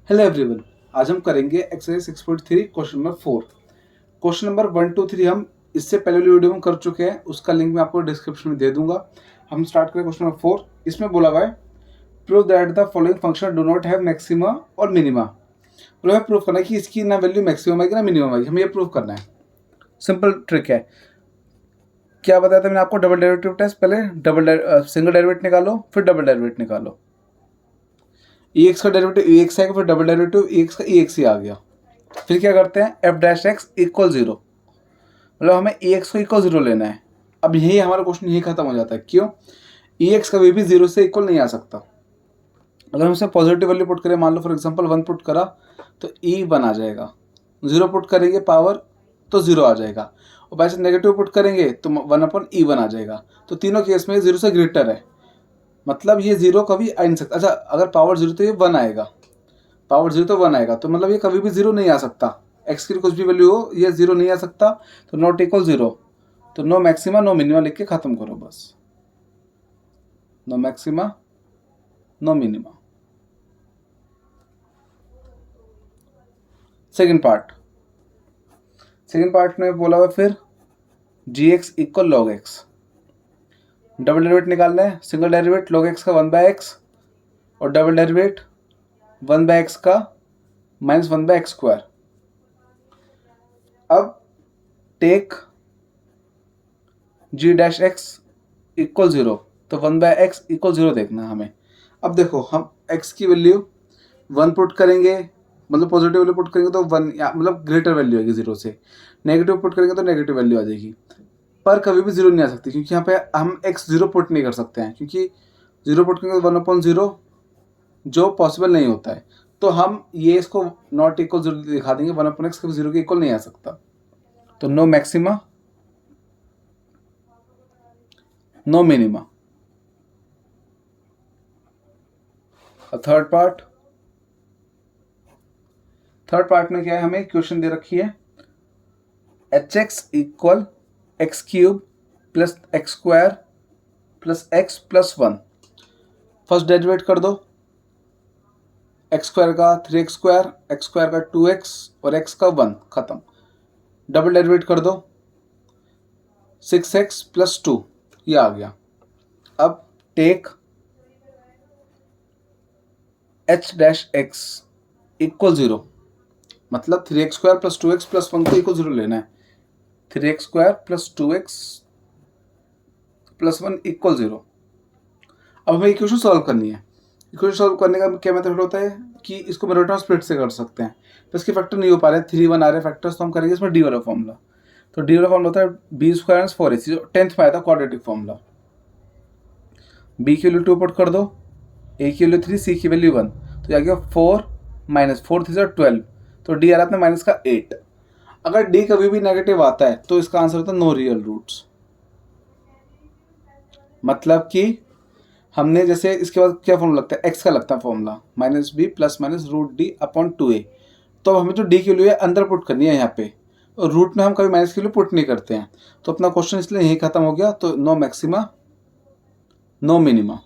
Hello everyone, आज हम करेंगे exercise 6.3 question number 4। Question number 1 2 3 हम इससे पहले वाली वीडियो में कर चुके हैं, उसका लिंक मैं आपको डिस्क्रिप्शन में दे दूंगा। हम स्टार्ट करें क्वेश्चन नंबर 4। इसमें बोला हुआ है prove that the following function do not have maxima और मिनिमा। मतलब हमें प्रूव करना है कि इसकी ना वैल्यू मैक्सिमम आएगी ना मिनिमम आएगी, हमें ये प्रूव करना है। सिंपल ट्रिक है। क्या बताया था मैंने आपको? Double derivative test. पहले सिंगल डेरिवेटिव निकालो, फिर डबल डेरिवेटिव निकालो। एक्स का डेरिवेटिव एक्स आएगा, फिर डबल डेरिवेटिव एक्स का एक्स ही आ गया। फिर क्या करते हैं, F dash X equal zero, मतलब हमें ए एक्स को इक्वल जीरो लेना है। अब यही हमारा क्वेश्चन यही खत्म हो जाता है। क्यों? ए एक्स कभी भी जीरो से इक्वल नहीं आ सकता। अगर हम इसे पॉजिटिव वैल्यू पुट करें, मान लो फॉर एग्जांपल 1 पुट करा तो ई 1 आ जाएगा। 0 पुट करेंगे पावर तो 0 आ जाएगा, और वैसे नेगेटिव पुट करेंगे तो 1/E1 आ जाएगा। तो तीनों केस में 0 से ग्रेटर है, मतलब ये 0 कभी आ नहीं सकता। अच्छा, अगर पावर 0 तो ये 1 आएगा, पावर 0 तो 1 आएगा, तो मतलब ये कभी भी 0 नहीं आ सकता। एक्स की कुछ भी वैल्यू हो, ये 0 नहीं आ सकता। तो नॉट इक्वल 0, तो नो मैक्सिमा नो मिनिमा लिख के खत्म करो बस। No maxima no minima. Second part में बोला हुआ फिर G X equal log X. Double derivative निकालना है। सिंगल डेरिवेट लॉग एक्स का 1/x, और डबल डेरिवेट 1/x का -1/x²। अब टेक जी डैश एक्स इक्वल 0, तो 1/x इक्वल 0 देखना है हमें। अब देखो, हम x की वैल्यू 1 पुट करेंगे, मतलब पॉजिटिव वैल्यू पुट करेंगे तो 1 मतलब ग्रेटर वैल्यू आएगी 0 से। नेगेटिव पुट करेंगे तो नेगेटिव वैल्यू आ जाएगी, पर कभी भी 0 नहीं आ सकती, क्योंकि यहाँ पे हम x 0 पुट नहीं कर सकते हैं, क्योंकि 0 पुट करेंगे तो 1/0 जो पॉसिबल नहीं होता है। तो हम ये इसको नॉट इक्वल 0 दिखा देंगे। 1/x कभी 0 के इक्वल नहीं आ सकता। तो no maxima no minima. Third part में क्या है, हमें क्वेश्चन दे रखी है H X equal X cube plus X square plus X plus 1। First derivate कर दो। एक्स स्क्वायर का 3x², एक्स स्क्वायर का 2x और एक्स का 1, खत्म। डबल डेरिवेट कर दो, 6x प्लस 2, ये आ गया। अब take H dash X equal 0, मतलब 3x² प्लस 2x प्लस 1 को इक्वल 0 लेना है। 3x² plus 2x plus 1 equal 0। अब हमें इक्वेशन सॉल्व करनी है। इक्वेशन सॉल्व करने का क्या मेथड होता है कि इसको मेथड ऑफ स्प्लिट से कर सकते हैं। तो इसके फैक्टर नहीं हो पा रहे, 3 1 आ रहे फैक्टर्स, तो हम करेंगे इसमें डी वाला फॉर्मूला। तो डी वाला फॉर्मूला होता है b² 4ac, जो 10th में आया था क्वाड्रेटिक फॉर्मूला। b की वैल्यू 2 पुट कर दो, a की वैल्यू 3, c की वैल्यू 1, तो आ गया 4 - 4 3 12, तो डी आ रहा था माइनस का 8। अगर डी कभी भी नेगेटिव आता है तो इसका आंसर होता है नो रियल रूट्स। मतलब कि हमने जैसे इसके बाद क्या फॉर्मूला लगता है, एक्स का लगता है formula -b plus minus √d/2a। तो अब हमें जो डी की वैल्यू है अंदर पुट करनी है यहाँ पे, और रूट में हम कभी माइनस की वैल्यू पुट नहीं करते हैं। तो अपना क्वेश्चन इसलिए यही खत्म हो गया। तो no maxima no minima,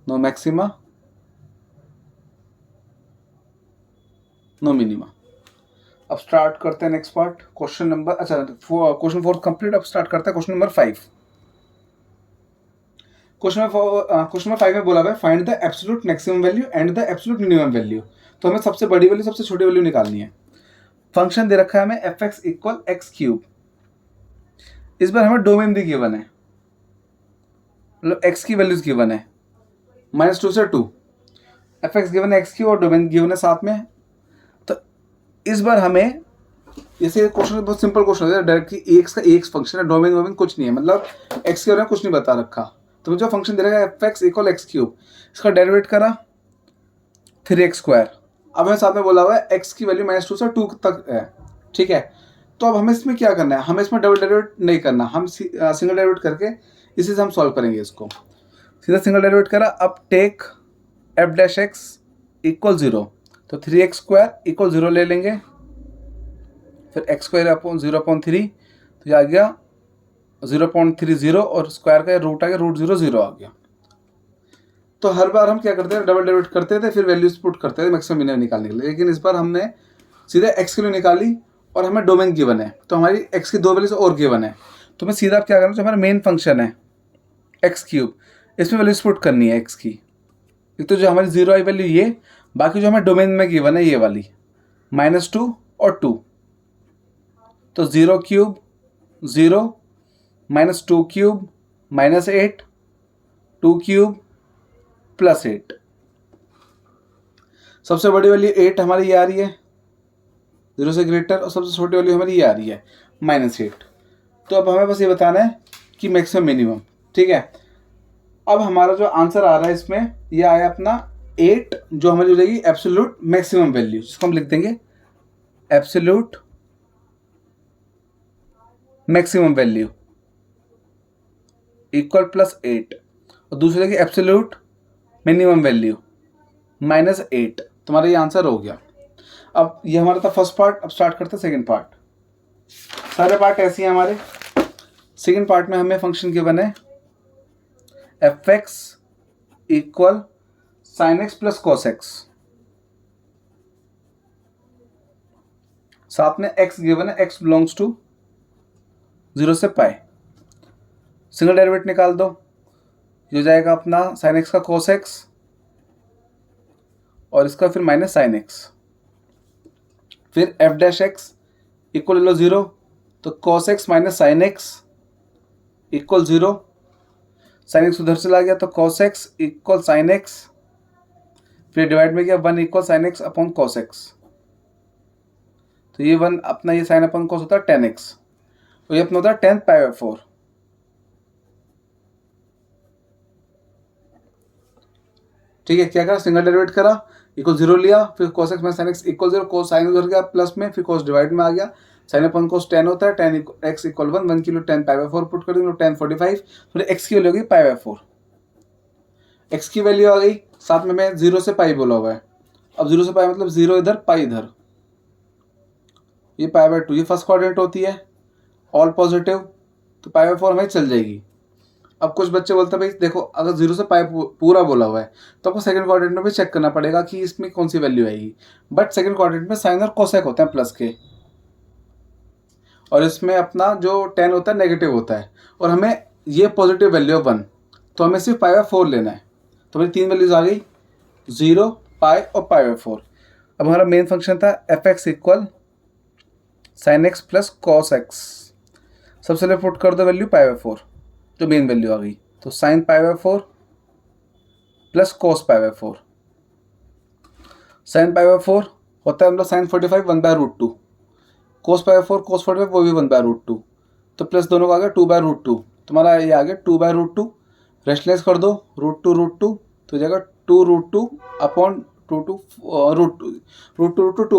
no maxima no minima. अब स्टार्ट करते हैं नेक्स्ट पार्ट, क्वेश्चन नंबर, अच्छा क्वेश्चन 4 कंप्लीट। अब स्टार्ट करते हैं क्वेश्चन नंबर 5। क्वेश्चन नंबर 5 में बोला हुआ है find the absolute maximum value and the absolute minimum value. तो हमें सबसे बड़ी वैल्यू सबसे छोटी वैल्यू निकालनी है। फंक्शन दे रखा है हमें f(x) इक्वल एक्स क्यूब। इस बार हमें डोमेन भी गिवन है, मतलब x की वैल्यूज गिवन है -2 से 2। f(x) गिवन है एक्स क्यूब और डोमेन गिवन है साथ में। तो इस बार हमें, जैसे क्वेश्चन बहुत सिंपल क्वेश्चन है डायरेक्ट कि एक्स का एक फंक्शन है, डोमेन वोमेन कुछ नहीं है, मतलब एक्स के बारे में कुछ नहीं बता रखा। तो जो फंक्शन दे रखा है f(x) इक्वल एक्स क्यूब, इसका डेरिवेट करा 3x²। अब हमें साथ में बोला हुआ है x की वैल्यू -2 से 2 तक है, ठीक है। तो अब हमें इसमें क्या करना है, हमें इसमें डबल डेरिवेट नहीं करना, हम सिंगल डेरिवेट करके इसी से हम सॉल्व करेंगे इसको। सीधा सिंगल डेरिवेट करा। अब take F dash X equal 0, तो 3x² इक्वल 0 ले लेंगे, फिर x²/0/3, तो ये आ गया 0.30, और स्क्वायर का रूट आ गया √0 0 आ गया। तो हर बार हम क्या करते थे, डबल डेरिवेट करते थे, फिर वैल्यूज पुट करते थे मैक्सिमम मिनिमम निकालने के लिए। लेकिन इस बार हमने सीधा एक्स की वैल्यू निकाली और हमें डोमेन गिवन है, तो हमारी एक्स की 2 वैल्यूज और गिवन है। तो मैं सीधा क्या करना, जो हमारा मेन फंक्शन है एक्स क्यूब, इसमें वैल्यूज पुट करनी है एक्स की। एक तो जो हमारी 0 आई वैल्यू ये, बाकी जो हमें डोमेन में गिवन है ये वाली -2 और 2। तो 0 क्यूब 0, -2 क्यूब -8, 2 क्यूब +8। सबसे बड़ी वैल्यू 8 हमारी ये आ रही है 0 से ग्रेटर, और सबसे छोटी वैल्यू हमारी ये आ रही है -8। तो अब हमें बस ये बताना है कि मैक्सिमम मिनिमम, ठीक है। अब हमारा जो आंसर आ रहा है इसमें ये आया अपना 8, जो हमारी हो जाएगी एब्सोल्यूट मैक्सिमम वैल्यू, जिसको हम लिख देंगे एब्सोल्यूट मैक्सिमम वैल्यू इक्वल +8, और दूसरी जगह एब्सोल्यूट मिनिमम वैल्यू -8। तुम्हारा ये आंसर हो गया। अब ये हमारा था फर्स्ट पार्ट। अब स्टार्ट करते हैं सेकंड पार्ट। सारे पार्ट ऐसे हैं हमारे। सेकंड पार्ट में हमें फंक्शन गिवन है f(x) equal sin x plus cos x, साथ में x गिवन है, x बिलोंग्स टू 0 से पाई। सिंगल डेरिवेटिव निकाल दो, ये हो जाएगा अपना sin x का cos x और इसका फिर माइनस sin x। फिर f'(x) इक्वल ले लो 0, तो cos x minus sin x equal 0। sin x उधर चला गया तो cos x equal sin x, फिर डिवाइड में गया 1 equal sin x upon cos x। तो ये 1 अपना ये sin अपॉन cos होता है tan x, तो ये अपना होता है tan π/4। ठीक है, क्या करा, सिंगल डेरिवेट करा, इक्वल 0 लिया, फिर cos x minus sin x equal 0, cos sin उधर गया प्लस में, फिर cos डिवाइड में आ गया, sin अपॉन cos tan होता है, tan x इक्वल 1 की वैल्यू tan π/4 पुट कर देंगे, tan 45, फिर x की वैल्यू होगी π/4। x की वैल्यू आ गई, साथ में मैं 0 से पाई बोला हुआ है। अब 0 से पाई मतलब 0 इधर पाई इधर, ये π/2, ये फर्स्ट क्वाड्रेंट होती है, ऑल पॉजिटिव, तो π/4 हमें चल जाएगी। अब कुछ बच्चे बोलते हैं भाई देखो अगर 0 से पाई पूरा बोला हुआ है तो आपको सेकंड क्वाड्रेंट में भी चेक करना पड़ेगा कि इसमें कौन सी वैल्यू आएगी। बट सेकंड क्वाड्रेंट में साइन और कोसेक होते हैं प्लस के, और इसमें अपना जो tan होता है नेगेटिव होता है, और हमें ये पॉजिटिव वैल्यू है 1, तो हमें सिर्फ π/4 लेना है। तो मेरी 3 वैल्यूज आ गई 0, पाई और π/4। अब हमारा मेन फंक्शन था f(x) equal sin x plus cos x। सबसे पहले पुट कर दो वैल्यू π/4, जो मेन वैल्यू आ गई, तो sin π/4 प्लस cos π/4। sin π/4 होता है मतलब sin 45 1/√2, cos π/4 cos 45 वो भी 1/√2, तो प्लस दोनों का आ गया 2/√2। तुम्हारा ये आ गया 2/√2, रेशनलाइज कर दो √2 तो जगह 2√2 अपॉन √2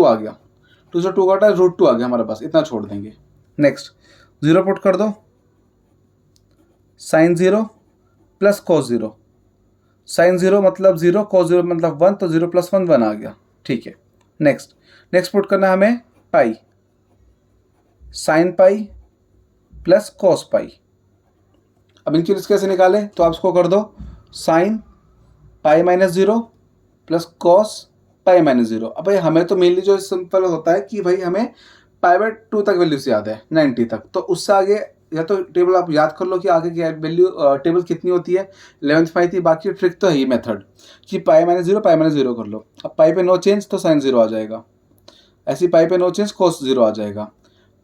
आ गया, 2 से 2 काटा √2 आ गया हमारे पास, इतना छोड़ देंगे। नेक्स्ट 0 पुट कर दो, sin 0 प्लस cos 0, sin 0 मतलब 0, cos 0 मतलब 1, तो 0 + 1 1 आ गया। ठीक है, नेक्स्ट पुट करना है हमें पाई, sin पाई प्लस cos पाई। अब इनकी लिस्ट कैसे निकालें, तो आप इसको कर दो sin पाई -0 प्लस cos पाई -0। अब भाई हमें तो मेनली जो सिंपल होता है कि भाई हमें π/2 तक वैल्यूज याद है 90 तक, तो उससे आगे या तो टेबल आप याद कर लो कि आगे की वैल्यू टेबल कितनी होती है, 11th में आई थी। बाकी ट्रिक तो है ये मेथड कि पाई -0 कर लो। अब पाई पे नो चेंज तो sin 0 आ जाएगा, ऐसी पाई पे नो चेंज cos 0 आ जाएगा।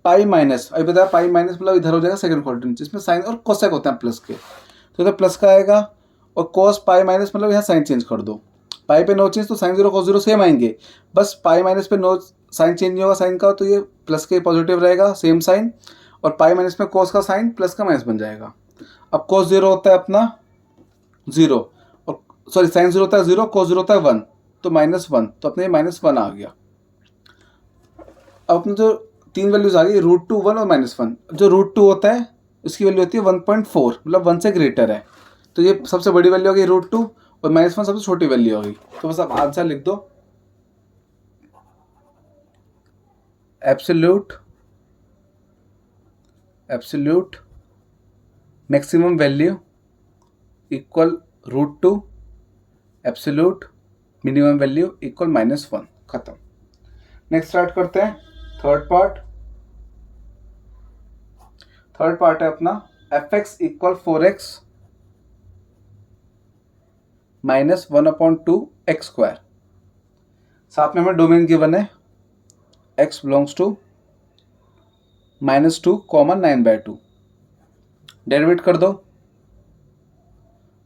पाई माइनस, अभी बताया पाई माइनस मतलब इधर हो जाएगा सेकंड क्वाड्रेंट, जिसमें साइन और कोसेक होते हैं प्लस के, तो इधर प्लस का आएगा, और cos पाई माइनस मतलब यहाँ साइन चेंज कर दो। पाई पे नो चेंज तो sin 0 cos 0 सेम आएंगे, बस पाई माइनस पे नो साइन चेंज नहीं होगा साइन का, तो ये प्लस के पॉजिटिव रहेगा सेम साइन, और पाई माइनस में cos का साइन प्लस का माइनस बन जाएगा। अब cos 0 होता है अपना 0, और सॉरी साइन 0 होता है 0, cos 0 होता है 1, तो -1, तो अपने -1 आ गया। अब अपने जो 3 वैल्यूज आ गई √2 1 और -1, जो √2 होता है उसकी वैल्यू होती है 1.4, मतलब 1 से ग्रेटर है, तो ये सबसे बड़ी वैल्यू हो गई √2, और -1 सबसे छोटी वैल्यू हो गई। तो बस आप आंसर लिख दो, absolute maximum value equal √2 absolute minimum value equal -1, खत्म। नेक्स्ट स्टार्ट करते हैं थर्ड पार्ट। थर्ड पार्ट है अपना fx equal 4x minus 1/2 x square. साथ में हमें डोमेन गिवन है x बिलोंग्स टू -2, 9/2। डेरिवेट कर दो,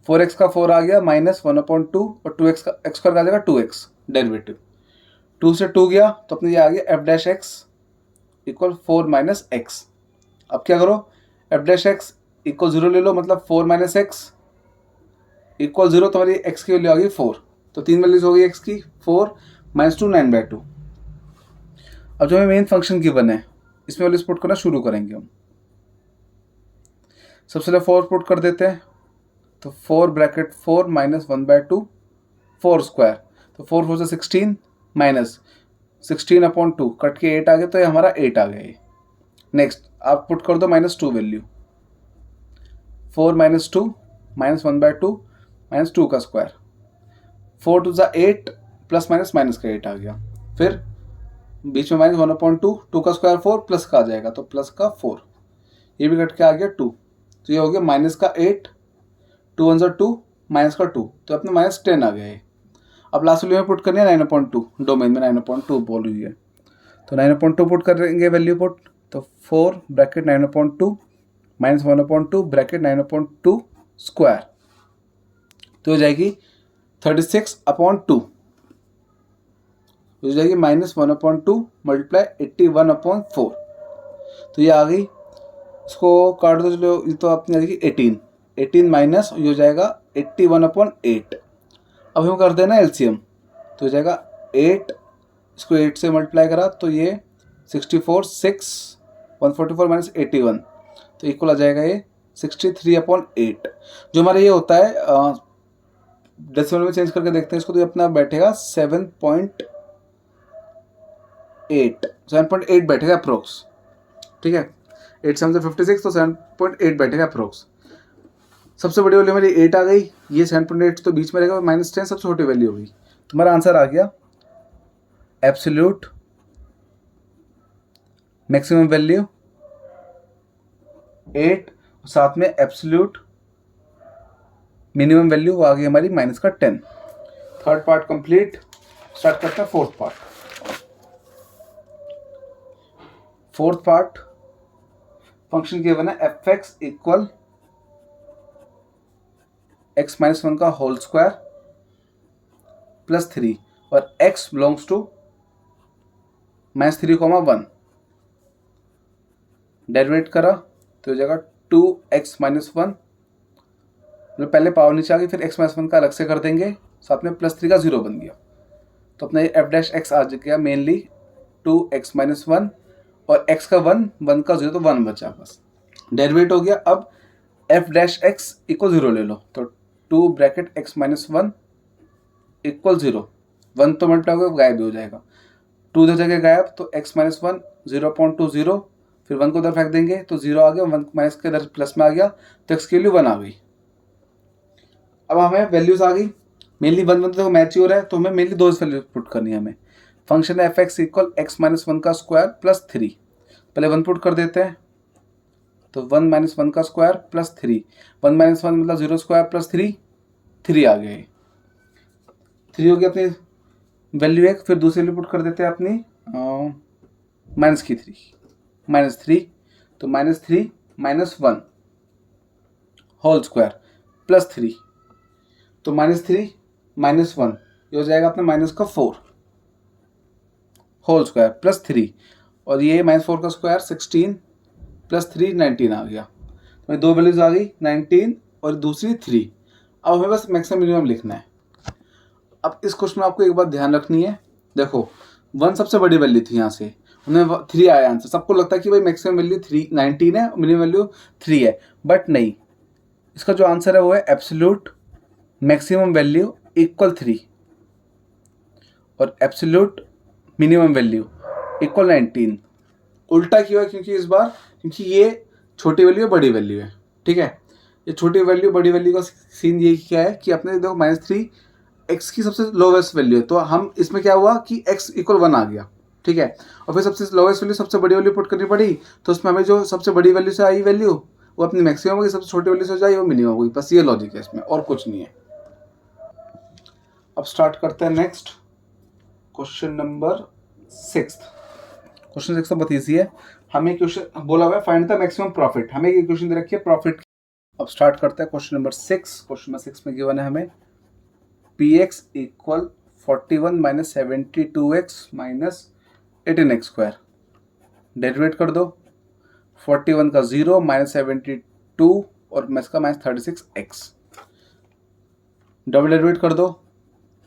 4x का 4 आ गया -1/2 और 2x का x स्क्वायर का आ जाएगा 2x। डेरिवेटिव 2 से 2 गया तो अपने ये आ गया f' इक्वल 4 - x। अब क्या करो, f' इक्वल 0 ले लो, मतलब 4 - x इक्वल 0, तुम्हारी x की वैल्यू आ गई 4। तो 3 वैल्यूज हो गई x की, 4 - 2 9/2। अब जो हमें मेन फंक्शन गिवन है इसमें वैल्यूज पुट करना शुरू करेंगे हम। सबसे पहले 4 पुट कर देते हैं, तो 4 ब्रैकेट 4 - 1/2 4 स्क्वायर, तो 4 4 से 16 माइनस 16/2 कट के 8 आ गया, तो ये हमारा 8 आ गया ये। नेक्स्ट आप पुट कर दो -2 वैल्यू, 4 - 2 -1/2 -2 का स्क्वायर, 4 2 ज़ा 8 प्लस माइनस का 8 आ गया। फिर बीच में -1/2, 2 का स्क्वायर 4 प्लस का आ जाएगा, तो प्लस का 4, ये भी कट के आ गया 2, तो ये हो गया माइनस का 8, 2 1 ज़ा 2 माइनस का 2, तो अपने -10 आ गया ये। अब लास्ट वैल्यू में पुट करनी है 9/2, डोमेन में 9/2 बोल हुई है, तो 9/2 पुट करेंगे वैल्यू पुट, तो 4 ब्रैकेट 9/2 -1/2 ब्रैकेट 9/2 स्क्वायर, तो हो जाएगी 36/2, हो जाएगी -1/2 मल्टीप्लाई 81/4, तो ये आ गई। इसको काट दो, चलो ये तो अपनी आ जाएगी 18 माइनस, ये हो जाएगा 81/8। अब हम कर देना एलसीएम, तो हो जाएगा 8, इसको 8 से मल्टीप्लाई करा तो ये 64 6 144 माइनस 81, तो इक्वल आ जाएगा ये 63/8। जो हमारा ये होता है डेसिमल में चेंज करके देखते हैं इसको, तो ये अपना बैठेगा 7.8 बैठेगा अप्रोक्स, ठीक है। 8 7 से 56, तो 7.8 बैठेगा अप्रोक्स। सबसे बड़ी वैल्यू मेरी 8 आ गई, ये 7.8 तो बीच में रहेगा, -10 सबसे छोटी वैल्यू होगी। तुम्हारा आंसर आ गया एब्सोल्यूट मैक्सिमम वैल्यू 8, साथ में एब्सोल्यूट मिनिमम वैल्यू आ गई हमारी -10। Third part complete. स्टार्ट करते हैं fourth part. Fourth part function given है fx इक्वल x - 1 का होल स्क्वायर प्लस 3 और x बिलोंग्स टू -3, 1। डेरिवेट करा तो हो जाएगा 2x - 1, जो पहले पावर नीचे आ गई, फिर x - 1 का अलग से कर देंगे, साथ में +3 का 0 बन गया, तो अपना ये f' आ गया मेनली 2x - 1 और x का 1 1 का 0, तो 1 बचा बस। डेरिवेट हो गया। अब f' इक्वल 0 ले लो, तो 2 ब्रैकेट x - 1 इक्वल 0, 1 तो मल्टीप्लाई होगा गायब भी हो जाएगा, 2 उधर जगह गायब, तो x - 1 0.20, फिर 1 को उधर फेंक देंगे तो 0 आ गया, 1 माइनस के इधर प्लस में आ गया, तो x की वैल्यू 1 आ गई। अब हमें वैल्यूज आ गई, मेनली 1 1 तो मैच ही हो रहा है, तो हमें मेनली दो वैल्यूज पुट करनी है हमें। फंक्शन है fx इक्वल x - 1 का स्क्वायर प्लस 3, पहले 1 पुट कर देते हैं, तो 1 - 1 का स्क्वायर प्लस 3, 1 - 1 मतलब 0 स्क्वायर प्लस 3 3 आ गए, 3 हो गया अपनी वैल्यू एक। फिर दूसरी वैल्यू पुट कर देते हैं अपनी -3, तो -3 - 1 होल स्क्वायर प्लस 3, तो -3 - 1 ये हो जाएगा अपना -4 होल स्क्वायर प्लस 3, और ये -4 का स्क्वायर 16 प्लस 3 19 आ गया, तो दो वैल्यूज आ गई 19 और दूसरी 3। अब हमें बस मैक्सिमम मिनिमम लिखना है। अब इस क्वेश्चन में आपको एक बात ध्यान रखनी है, देखो 1 सबसे बड़ी वैल्यू थी, यहाँ से उन्हें 3 आया आंसर। सबको लगता है कि भाई मैक्सिमम वैल्यू 19 है, मिनिमम वैल्यू 3 है, बट नहीं, इसका जो आंसर है वो है एब्सोल्यूट मैक्सिमम वैल्यू इक्वल 3 और एब्सोल्यूट मिनिमम वैल्यू इक्वल 19। उल्टा क्यों है? क्योंकि इस बार क्योंकि ये छोटी वैल्यू है, बड़ी वैल्यू है, ठीक है। ये छोटी वैल्यू बड़ी वैल्यू का सीन ये क्या है कि अपने देखो -3 x की सबसे लोवेस्ट वैल्यू है, तो हम इसमें क्या हुआ कि x इक्वल 1 आ गया, ठीक है। और फिर सबसे लोवेस्ट वैल्यू सबसे बड़ी वैल्यू पुट करनी पड़ी, तो उसमें हमें जो सबसे बड़ी वैल्यू से आई वैल्यू वो अपनी मैक्सिमम होगी, सबसे छोटी वैल्यू से जो आई वो मिनिमम होगी। बस ये लॉजिक है इसमें, और कुछ नहीं है। अब स्टार्ट करते हैं नेक्स्ट क्वेश्चन नंबर 6। क्वेश्चन 6 बहुत ईजी है। हमें क्वेश्चन बोला हुआ है फाइंड द मैक्सिमम प्रॉफिट, हमें एक इक्वेशन दे रखी है प्रॉफिट। अब स्टार्ट करते हैं क्वेश्चन नंबर 6। क्वेश्चन नंबर 6 में गिवन है हमें px equal 41 minus 72x minus 18x square. Derivative कर दो, 41 का 0 माइनस 72 और मैथ का माइनस 36x। डबल डेरिवेट कर दो,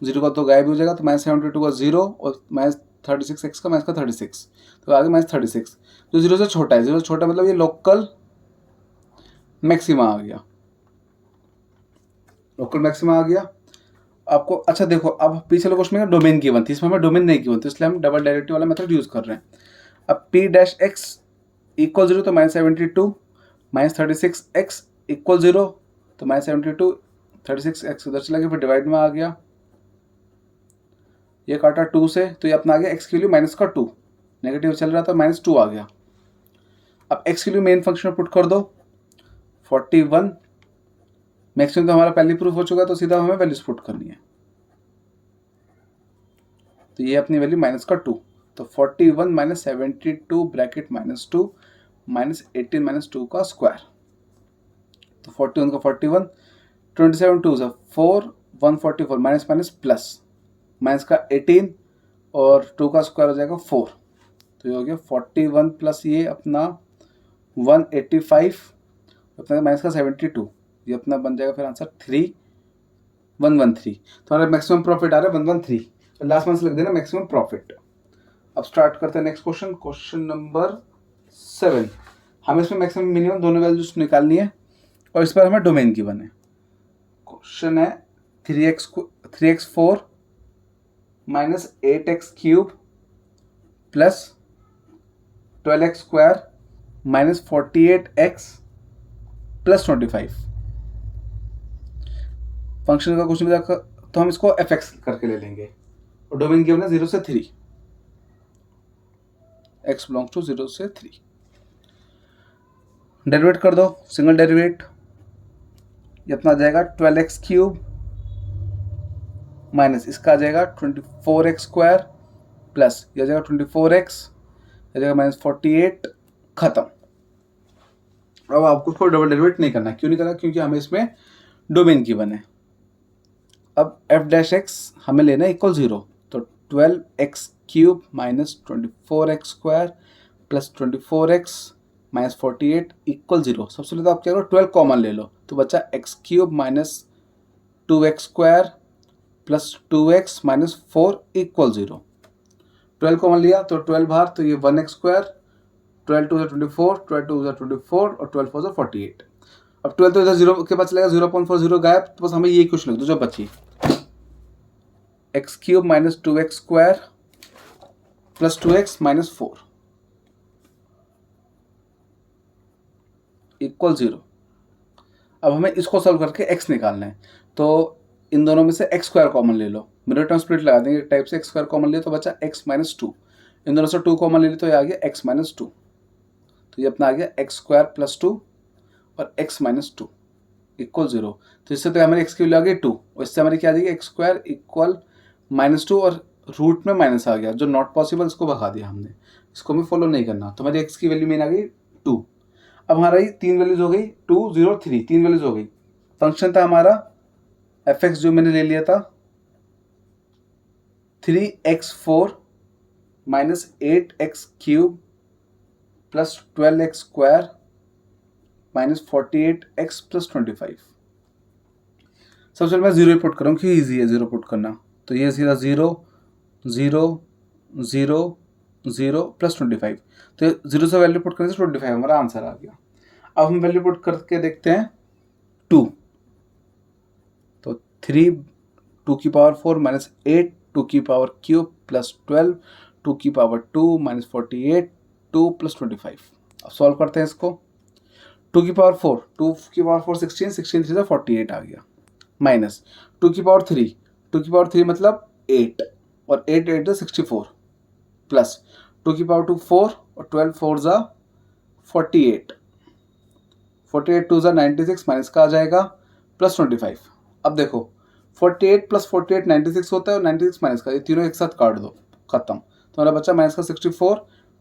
0 का तो गायब हो जाएगा, तो माइनस 72 का 0 और माइनस 36x का माइनस का 36, तो आगे माइनस 36। जो 0 से छोटा है, 0 से छोटा मतलब ये लोकल मैक्सिमा आ गया, लोकल मैक्सिमा आ गया आपको। अच्छा देखो, अब पिछले क्वेश्चन में डोमेन गिवन थी, इसमें हमें डोमेन नहीं गिवन थी, इसलिए हम डबल डेरिवेटिव वाला मेथड यूज कर रहे हैं। अब p डैश x इक्वल 0 तो माइनस 72 माइनस 36x इक्वल 0, तो माइनस 72 36x उधर चला गया, फिर डिवाइड में आ गया, ये काटा 2 से, तो ये अपना आ गया x की वैल्यू माइनस का 2, नेगेटिव चल रहा था माइनस 2 आ गया। अब x की वैल्यू मेन फंक्शन में पुट कर दो, 41 मैक्सिमम तो हमारा पहले प्रूफ हो चुका है, तो सीधा हमें वैल्यूज पुट करनी है, तो ये अपनी वैल्यू माइनस का 2, तो 41 minus 72 bracket minus 2 minus 18 minus 2 का स्क्वायर, तो 41 का 41, 27 2 से 4 144 माइनस माइनस प्लस माइनस का 18 और 2 का स्क्वायर हो जाएगा 4, तो ये हो गया 41 प्लस ये अपना 185 अपना माइनस का 72, ये अपना बन जाएगा फिर आंसर 3113। तो हमारा मैक्सिमम प्रॉफिट आ रहा है 113, तो लास्ट मंथ लिख देना मैक्सिमम प्रॉफिट। अब स्टार्ट करते हैं नेक्स्ट क्वेश्चन, क्वेश्चन नंबर 7। हमें इसमें मैक्सिमम मिनिमम दोनों वैल्यूज निकालनी है, और इस पर हमें डोमेन गिवन है। क्वेश्चन है 3x4 minus 8x cube plus 12x square minus 48x plus 25। Function का क्वेश्चन भी तो हम इसको fx करके ले लेंगे, और डोमेन गिवन है 0 से 3, x बिलोंग्स टू 0 से 3। डेरिवेट कर दो, सिंगल डेरिवेट, ये अपना आ जाएगा 12x क्यूब माइनस इसका आ जाएगा 24x स्क्वायर प्लस ये आ जाएगा 24x, ये जाएगा माइनस 48, खत्म। अब आपको कोई डबल डेरिवेट नहीं करना, क्यों नहीं करना, क्योंकि हमें इसमें डोमेन गिवन है। अब f डैश x हमें लेना है इक्वल 0, तो 12x cube minus 24x square plus 24x minus 48 equal 0। सबसे पहले तो आप क्या करो 12 कॉमन ले लो, तो बच्चा x cube minus 2x square plus 2x minus 4 equal 0। 12 common लिया तो 12 बाहर, तो ये 1x स्क्वायर, 12 2 24, 12 2 24 और 12 4 48। अब 12 तो इधर 0 के पास चलेगा, 0.40 गायब, तो बस हमें ये क्वेश्चन लिख दो जो बची, x cube minus 2x square plus 2x minus 4 equal 0। अब हमें इसको सॉल्व करके x निकालना है, तो इन दोनों में से x स्क्वायर कॉमन ले लो, मिडिल टर्म स्प्लिट लगा देंगे टाइप से, x स्क्वायर कॉमन ले तो बचा x माइनस 2, इन दोनों से 2 कॉमन ले ली तो ये आ गया x माइनस 2, तो ये अपना आ गया x स्क्वायर प्लस 2 और x माइनस 2 इक्वल 0। तो इससे तो हमारी x की वैल्यू आ गई 2, और इससे हमारी क्या आ जाएगी x स्क्वायर इक्वल माइनस 2 और रूट में माइनस आ गया, जो नॉट पॉसिबल इसको भगा दिया हमने, इसको हमें फॉलो नहीं करना, तो हमारी x की वैल्यू मेन आ गई 2। अब हमारा ये 3 वैल्यूज हो गई, 2 0 3, 3 वैल्यूज हो गई। फंक्शन था हमारा fx जो मैंने ले लिया था 3x4 minus 8x cube plus 12x square minus 48x plus 25। सबसे पहले मैं 0 पुट करूँ, क्यों ईजी है 0 पुट करना, तो ये सीधा 0 0 0 0 प्लस 25, तो 0 से वैल्यू पुट करने से 25 हमारा आंसर आ गया। अब हम वैल्यू पुट करके देखते हैं 2, तो 3 2 की पावर 4 माइनस 8 2 की पावर क्यूब प्लस 12 2 की पावर 2 माइनस 48 2 प्लस 25। अब सॉल्व करते हैं इसको, 2 की पावर 4 2 की पावर 4 16 16 3 से 48 आ गया, माइनस 2 की पावर 3 2 की पावर 3 मतलब 8 और 8 8 64 प्लस 2 की पावर 2 4 और 12 4 ज़ा 48 48 2 ज़ा 96 माइनस का आ जाएगा प्लस 25। अब देखो 48 प्लस 48 96 होता है और 96 माइनस का, ये तीनों एक साथ काट दो, खत्म। तो हमारा बच्चा माइनस का 64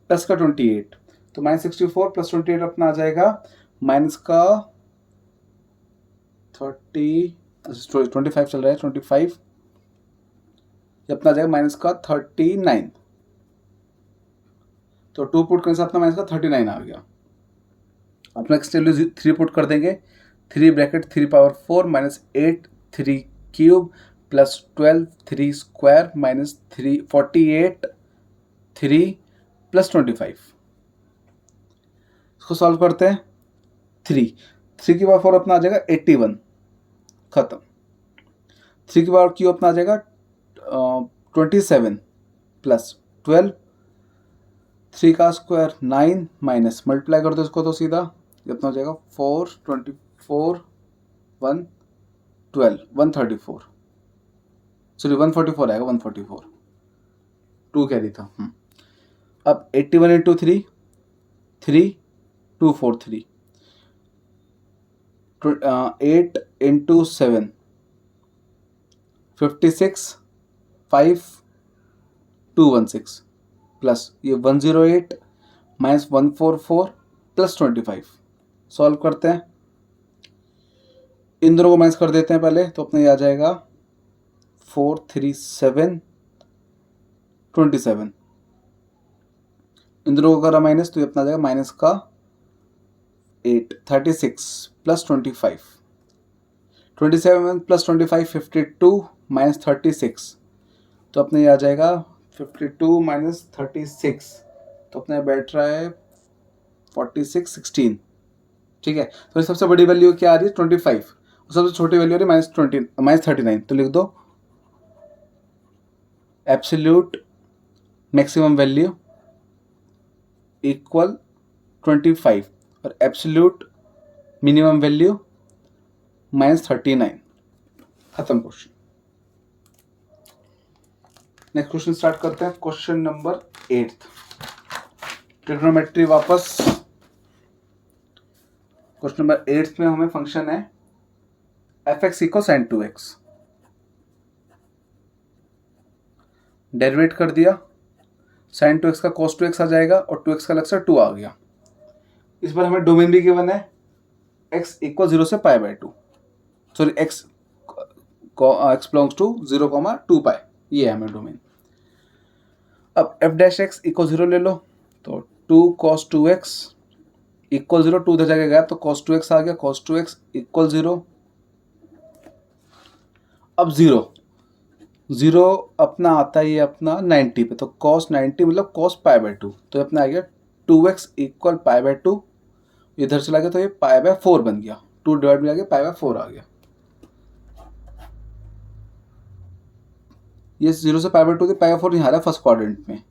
प्लस का 28, तो माइनस 64 प्लस 28 अपना आ जाएगा माइनस का 25 चल रहा है 25, ये अपना आ जाएगा माइनस का 39। तो 2 पुट करने से अपना माइनस का 39 आ गया। अपना नेक्स्ट वैल्यू 3 पुट कर देंगे, 3 bracket 3 power 4 minus 8 3 cube plus 12 3 square minus 3 48 3 plus 25। इसको सॉल्व करते हैं। 3 की पावर 4 अपना आ जाएगा 81, खत्म। 3 की पावर क्यू अपना आ जाएगा 27 प्लस 12, 3 का स्क्वायर 9 माइनस मल्टीप्लाई कर दो इसको तो सीधा ये अपना हो जाएगा 4 24 1 12 134, सॉरी 144 आएगा, 144 2 कैरी था। अब 81 इंटू 3 243, 8 इंटू 7 56 5 216 प्लस ये 108 माइनस 144 प्लस 25। सॉल्व करते हैं, इन दोनों को माइनस कर देते हैं पहले, तो अपने ये आ जाएगा 437 27, इन दोनों को करा माइनस तो ये अपना आ जाएगा माइनस का 8 36 प्लस 25, 27 प्लस 25 52 माइनस 36, तो अपने ये आ जाएगा 52 माइनस 36, तो अपने बैठ रहा है 46 16, ठीक है। तो सबसे बड़ी वैल्यू क्या आ रही है 25 और सबसे छोटी वैल्यू आ रही है माइनस 39, तो लिख दो एब्सोल्यूट मैक्सिमम वैल्यू इक्वल 25 और एब्सोल्यूट मिनिमम वैल्यू माइनस 39, खत्म क्वेश्चन। नेक्स्ट क्वेश्चन स्टार्ट करते हैं, क्वेश्चन नंबर 8 ट्रिग्नोमेट्री वापस। क्वेश्चन नंबर 8 में हमें फंक्शन है fx equal sin 2x, derivative कर दिया, sin 2x का cos 2x आ जाएगा और 2x का अलग से 2 आ गया। इस बार हमें डोमेन भी गिवन है x इक्वल 0 से pi by 2, sorry x belongs to 0 2 pi, ये है हमें डोमेन। अब f डैश x इक्वल 0 ले लो, तो 2 cos 2x इक्वल 0, 2 उधर जगह गया तो cos 2x आ गया, cos 2x इक्वल 0। अब 0 अपना आता है ये अपना 90 पे, तो cos 90 मतलब cos पाई बाई 2, तो अपना आ गया 2x इक्वल पाई बाई 2, इधर चला गया तो ये पाई बाई 4 बन गया, 2 डिवाइड में आ गया पाई बाई 4 आ गया। ये 0 से पाई बाई 2 पाई बाई 4 यहाँ आ रहा है फर्स्ट क्वाड्रेंट में।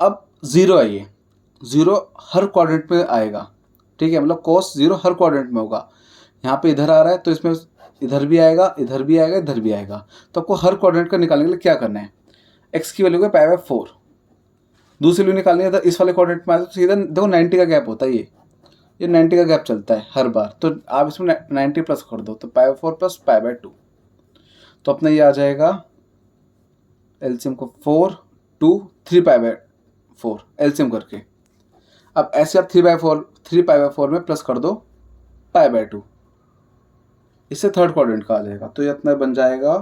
अब 0 है, ये 0 हर क्वाड्रेंट में आएगा, ठीक है, मतलब cos 0 हर क्वाड्रेंट में होगा। यहाँ पे इधर आ रहा है तो इसमें इधर भी आएगा, इधर भी आएगा, इधर भी आएगा, तो आपको हर क्वाड्रेंट का निकालने के लिए क्या करना है, x की वैल्यू है पाई बाई 4, दूसरी वैल्यू निकालनी है, इस वाले क्वाड्रेंट में तो सीधा देखो 90 का गैप होता है, ये 90 का गैप चलता है हर बार, तो आप इसमें 90 प्लस कर दो, तो pi by 4 plus pi by 2, तो अपना ये आ जाएगा एलसीएम को 4 2 3 पाई बाई 4 एलसीएम करके। अब ऐसे आप 3 पाई बाई 4 में प्लस कर दो पाई बाई 2, इससे थर्ड क्वाड्रेंट का आ जाएगा, तो ये अपना बन जाएगा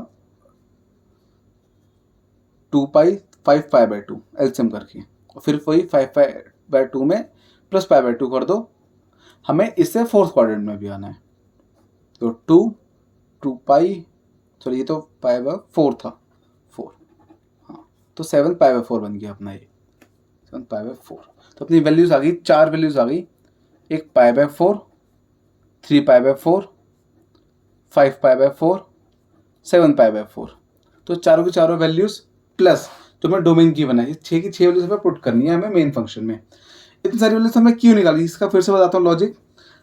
2 पाई 5 पाई बाई 2 एलसीएम करके, और फिर वही 5 पाई बाई 2 में प्लस पाई बाई 2 कर दो, हमें इससे फोर्थ क्वाड्रेंट में भी आना है, तो 2 पाई, सॉरी ये तो पाई बाई 4 था 4, हाँ, तो 7 पाई बाई 4 बन गया अपना ये 7 पाई बाई 4। तो अपनी वैल्यूज आ गई, 4 वैल्यूज आ गई, एक pi by 4, 3 pi by 4, 5 pi by 4, 7 pi by 4, तो चारों की चारों वैल्यूज प्लस जो हमें डोमेन की बनाई 6 की 6 वैल्यूज हमें पुट करनी है हमें मेन फंक्शन में। इतनी सारी वैल्यूज हमें क्यों निकाली, इसका फिर से बताता हूँ लॉजिक।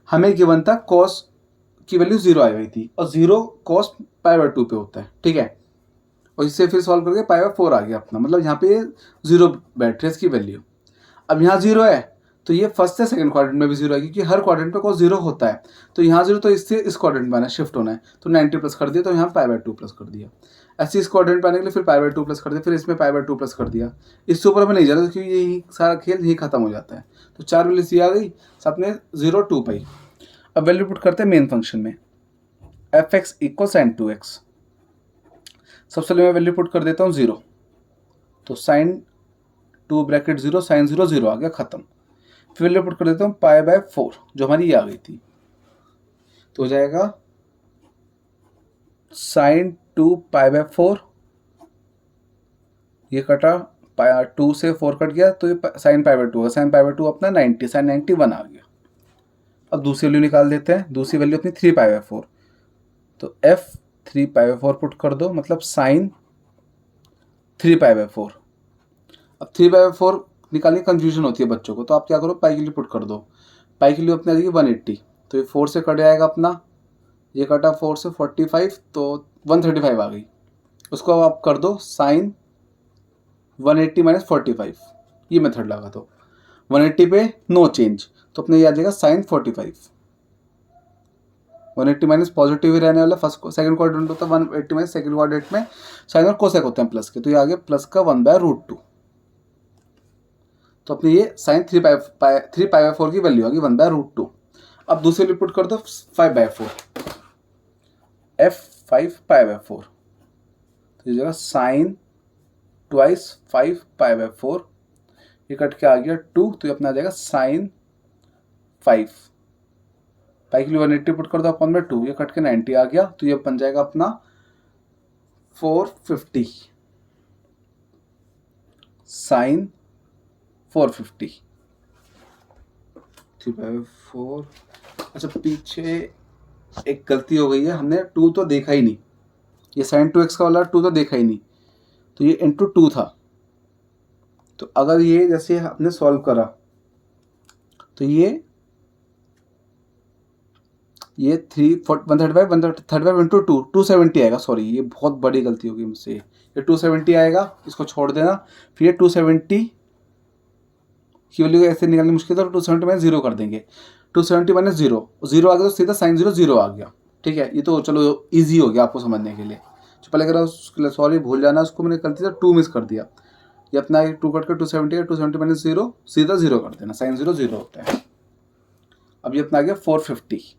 हमें गिवन था cos की वैल्यू 0 आई हुई थी और 0 cos पाई बाई 2 पे होता है, ठीक है। और इससे फिर सॉल्व करके पाई बाय 4 आ गया अपना, मतलब यहाँ पे 0 बैठ रही है इसकी वैल्यू। अब यहाँ 0 है तो ये फर्स्ट से सेकंड क्वाड्रेंट में भी 0 है, क्योंकि हर क्वाड्रेंट पे कोई 0 होता है। तो यहाँ 0 तो इससे इस क्वाड्रेंट में आना शिफ्ट होना है, तो 90 प्लस कर दिया, तो यहाँ पाई बाय 2 प्लस कर दिया। ऐसे इस क्वाड्रेंट पे आने के लिए फिर पाई बाय 2 प्लस कर दिया, फिर इसमें पाई बाय 2 प्लस कर दिया। इससे ऊपर में नहीं जा रहा क्योंकि यही सारा खेल यही खत्म हो जाता है। तो 4 वैल्यू सी आ गई, साथ में 0 2 पाई। अब वैल्यू पुट करते हैं मेन फंक्शन में, F X equal sine 2x। सबसे पहले मैं वैल्यू पुट कर देता हूँ 0, तो साइन 2 ब्रैकेट 0 साइन 0 0 आ गया, खत्म। फिर वैल्यू पुट कर देता हूँ पाई बाय 4 जो हमारी ये आ गई थी, तो हो जाएगा साइन 2 पाई बाय 4, ये कटा 2 से 4 कट गया, तो ये साइन पाई बाय 2 है, साइन पाई बाय 2 अपना 90 साइन 91 आ गया। अब दूसरी वैल्यू निकाल देते हैं, दूसरी वैल्यू अपनी 3 पाई बाय 4, तो एफ 3 पाई बाय 4 पुट कर दो, मतलब साइन 3 पाई बाय 4। अब 3 पाई बाय 4 निकालने की कंफ्यूजन होती है बच्चों को, तो आप क्या करो, पाई के लिए पुट कर दो। पाई के लिए अपने आ जाएगी 180, तो ये 4 से कट जाएगा अपना, ये कटा 4 से 45, तो 135 आ गई। उसको अब आप कर दो साइन 180 माइनस 45, ये मेथड लगा दो। 180 पे नो चेंज, तो अपने ये आ जाएगा साइन 45। 180 माइनस पॉजिटिव ही रहने वाला, फर्स्ट सेकंड क्वाड्रेंट होता है 180 माइनस सेकंड क्वाड्रेंट में साइन और कोसेक होते हैं प्लस के, तो ये आ गया प्लस का 1/√2। तो अपने ये साइन 3 पाई बाय 4 की वैल्यू आ गई 1/√2। अब दूसरी वैल्यू पुट कर दो 5/4, एफ 5 पाई बाय 4, तो ये जगह साइन ट्वाइस 5 पाई बाय 4, ये कट के आ गया 2, तो ये अपना आ जाएगा साइन 5। पाई के लिए 180 पुट कर दो अपन में 2, ये कट के 90 आ गया, तो ये बन जाएगा अपना 450 साइन 450 3/4। अच्छा पीछे एक गलती हो गई है, हमने 2 तो देखा ही नहीं, ये साइन 2x का वाला 2 तो देखा ही नहीं, तो ये इंटू 2 था। तो अगर ये जैसे हमने सॉल्व करा तो ये 135 इंटू 2 270 आएगा, सॉरी ये बहुत बड़ी गलती होगी मुझसे, ये 270 आएगा, इसको छोड़ देना। फिर ये 270 की वैल्यू ऐसे निकालनी मुश्किल था, तो 270 माइनस 0 कर देंगे, 270 माइनस 0 0 आ गया, तो सीधा साइन 0 0 आ गया। ठीक है, ये तो चलो ईजी हो गया आपको समझने के लिए। जो पहले करा उसके लिए सॉरी भूल जाना, उसको मैंने गलती से 2 मिस कर दिया, ये अपना 2 कट कर 270 है, 270 माइनस 0 सीधा 0 कर देना, साइन 0 0 होता है। अब ये अपना आ गया 450।